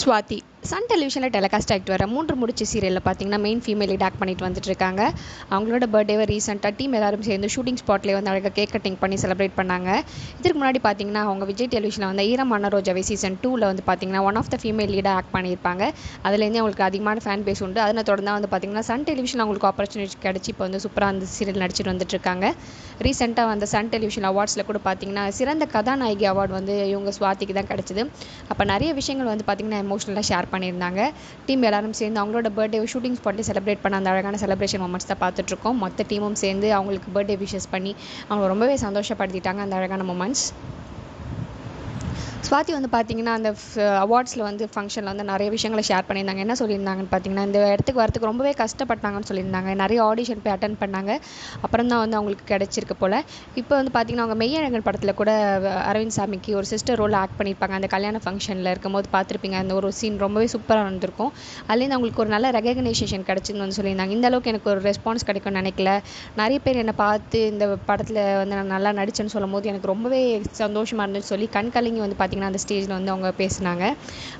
Swathi Sun டெலிவிஷனில் telecast ஆகிட்டு வர 3 முடிச்சு சீரியலில் பார்த்தீங்கன்னா மெயின் ஃபீமேல் லீட் ஆக்ட் பண்ணிட்டு வந்துட்டு இருக்காங்க. அவங்களோட பர்த்டேவை ரீசெண்டாக டீம் எல்லாரும் சேர்ந்து ஷூட்டிங் ஸ்பாட்லேயே வந்து அழகாக கேக் கட்டிங் பண்ணி செலிப்ரேட் பண்ணாங்க. இதுக்கு முன்னாடி பார்த்தீங்கன்னா அவங்க விஜய் டெலிவிஷனில் வந்து ஈரமான ரோஜாவே சீசன் 2ல் வந்து பார்த்தீங்கன்னா ஒன் ஆஃப் த ஃபீமேல் லீடாக ஆக்ட் பண்ணியிருப்பாங்க. அதுலேருந்து அவங்களுக்கு அதிகமான ஃபேன் பேஸ் உண்டு. அதனை தொடர்ந்து வந்து பார்த்தீங்கன்னா சன் டெலிவிஷன் அவங்களுக்கு ஆப்பர்ச்சுனிட்டி கிடச்சி இப்போ வந்து சூப்பராக அந்த சீரியல் நடிச்சிட்டு வந்துட்டு இருக்காங்க. ரீசெண்டாக வந்து சன் டெலிவிஷன் அவார்ட்ஸில் கூட பார்த்தீங்கன்னா சிறந்த கதாநாயகி அவார்டு வந்து இவங்க ஸ்வாதிக்கு தான் கிடச்சிது. அப்போ நிறைய விஷயங்கள் வந்து பார்த்தீங்கன்னா எமோஷனலாக ஷேர் பண்ணியிருந்தாங்க. டீம் எல்லாரும் சேர்ந்து அவங்களோட பர்த்டே ஷூட்டிங் ஸ்பாட்லேயே செலிப்ரேட் பண்ண அந்த அழகான செலிப்ரேஷன் மொமெண்ட்ஸ் தான் பார்த்துட்ருக்கோம். மொத்த டீமும் சேர்ந்து அவங்களுக்கு பர்த்டே விஷஸ் பண்ணி அவங்க ரொம்பவே சந்தோஷப்படுத்திட்டாங்க அந்த அழகான மொமெண்ட்ஸ். ஸ்வாதி வந்து பார்த்தீங்கன்னா அந்த அவார்ட்ஸில் வந்து ஃபங்க்ஷனில் வந்து நிறைய விஷயங்களை ஷேர் பண்ணியிருந்தாங்க. என்ன சொல்லியிருந்தாங்கன்னு பார்த்தீங்கன்னா இந்த இடத்துக்கு வரத்துக்கு ரொம்பவே கஷ்டப்பட்டாங்கன்னு சொல்லியிருந்தாங்க. நிறைய ஆடிஷன் போய் அட்டன் பண்ணாங்க. அப்புறம் தான் வந்து அவங்களுக்கு கிடைச்சிருக்கு போல். இப்போ வந்து பார்த்தீங்கன்னா அவங்க மெய்யழகன் படத்தில் கூட அரவிந்த் சாமிக்கு ஒரு சிஸ்டர் ரோல் ஆக்ட் பண்ணியிருப்பாங்க. அந்த கல்யாண ஃபங்க்ஷனில் இருக்கும்போது பார்த்துருப்பீங்க. அந்த ஒரு சீன் ரொம்பவே சூப்பராக இருந்திருக்கும். அதுலேருந்து அவங்களுக்கு ஒரு நல்ல ரெகக்னைசேஷன் கிடச்சின்னு வந்து சொல்லியிருந்தாங்க. இந்த அளவுக்கு எனக்கு ஒரு ரெஸ்பான்ஸ் கிடைக்கும்னு நினைக்கல. நிறைய பேர் என்னை பார்த்து இந்த படத்தில் வந்து நான் நல்லா நடிச்சேன்னு சொல்லும் போது எனக்கு ரொம்பவே சந்தோஷமாக இருந்துச்சு சொல்லி கண் கலங்கி வந்து பார்த்தீங்கன்னா அந்த ஸ்டேஜில் வந்து அவங்க பேசினாங்க.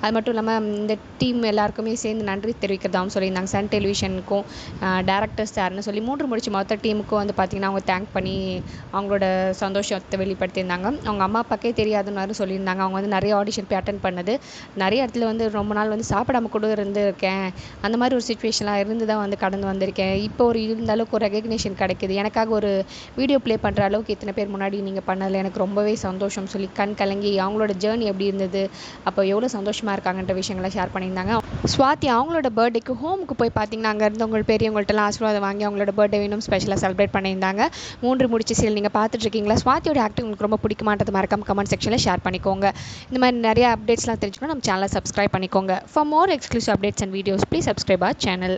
அது மட்டும் இல்லாமல் இந்த டீம் எல்லாருக்குமே சேர்ந்து நன்றி தெரிவிக்கிறதாகவும் சொல்லியிருந்தாங்க. சன் டெலிவிஷனுக்கும் டேரக்டர்ஸ் யாருன்னு சொல்லி 3 முடிச்சு மொத்த டீமுக்கும் வந்து பார்த்திங்கன்னா அவங்க தேங்க் பண்ணி அவங்களோட சந்தோஷத்தை வெளிப்படுத்தியிருந்தாங்க. அவங்க அம்மா அப்பாக்கே தெரியாதுன்னு சொல்லியிருந்தாங்க. அவங்க வந்து நிறைய ஆடிஷன் போய் அட்டன் பண்ணது, நிறைய இடத்துல வந்து ரொம்ப நாள் வந்து சாப்பிடாம கூட இருந்திருக்கேன். அந்த மாதிரி ஒரு சுச்சுவேஷன்லாம் இருந்து தான் வந்து கடந்து வந்திருக்கேன். இப்போ ஒரு இருந்த அளவுக்கு ஒரு ரெகக்னேஷன் கிடைக்குது. எனக்காக ஒரு வீடியோ ப்ளே பண்ணுற அளவுக்கு இத்தனை பேர் முன்னாடி நீங்கள் பண்ணதில் எனக்கு ரொம்பவே சந்தோஷம் சொல்லி கண் கலங்கி அவங்களோட ஜேர்னி எப்படி இருந்தது, அப்போ எவ்வளோ சந்தோஷமாக இருக்காங்கன்ற விஷயங்களை ஷேர் பண்ணியிருந்தாங்க. ஸ்வாதி அவங்களோட பர்த்டேக்கு ஹோமுக்கு போய் பார்த்தீங்கன்னா அங்கே இருந்தவங்க பெரியவங்கள்ட்டலாம் ஆசீர்வாதம் வாங்கி அவங்களோட பர்த்டே இன்னும் ஸ்பெஷலாக செலிப்ரேட் பண்ணியிருந்தாங்க. 3 முடிச்சு சீரியல் நீங்கள் பார்த்துட்ருக்கீங்களா? ஸ்வாதியோட ஆக்டிங் உங்களுக்கு ரொம்ப பிடிக்குமான்றது மறக்காம கமெண்ட் செக்ஷனில் ஷேர் பண்ணிக்கோங்க. இந்த மாதிரி நிறைய அப்டேட்ஸ்லாம் தெரிஞ்சுக்கணும் நம்ம சேனலை சப்ஸ்கிரைப் பண்ணிக்கோங்க. For more exclusive updates and videos please subscribe our channel.